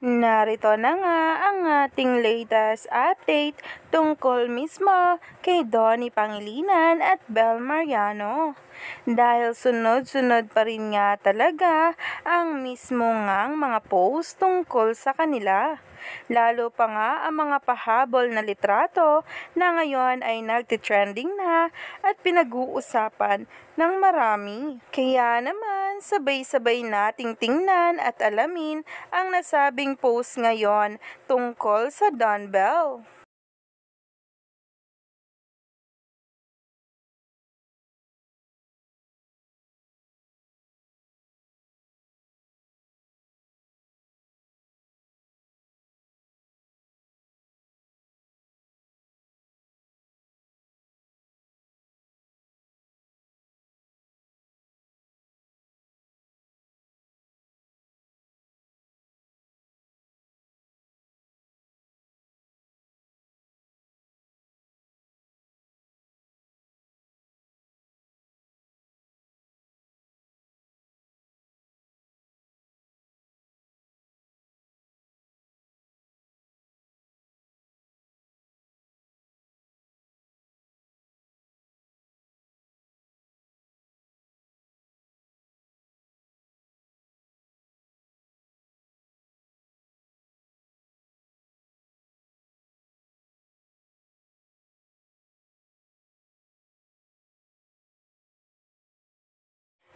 Narito na nga ang ating latest update tungkol mismo kay Donnie Pangilinan at Bel Mariano. Dahil sunod-sunod pa rin nga talaga ang mismo ngang mga post tungkol sa kanila. Lalo pa nga ang mga pahabol na litrato na ngayon ay nagtitrending na at pinag-uusapan ng marami. Kaya naman sabay-sabay nating tingnan at alamin ang nasabing post ngayon tungkol sa Don Bell.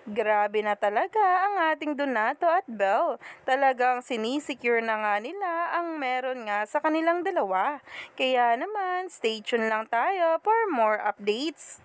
Grabe na talaga ang ating Donato at Belle. Talagang sinisecure na nga nila ang meron nga sa kanilang dalawa. Kaya naman, stay tuned lang tayo for more updates.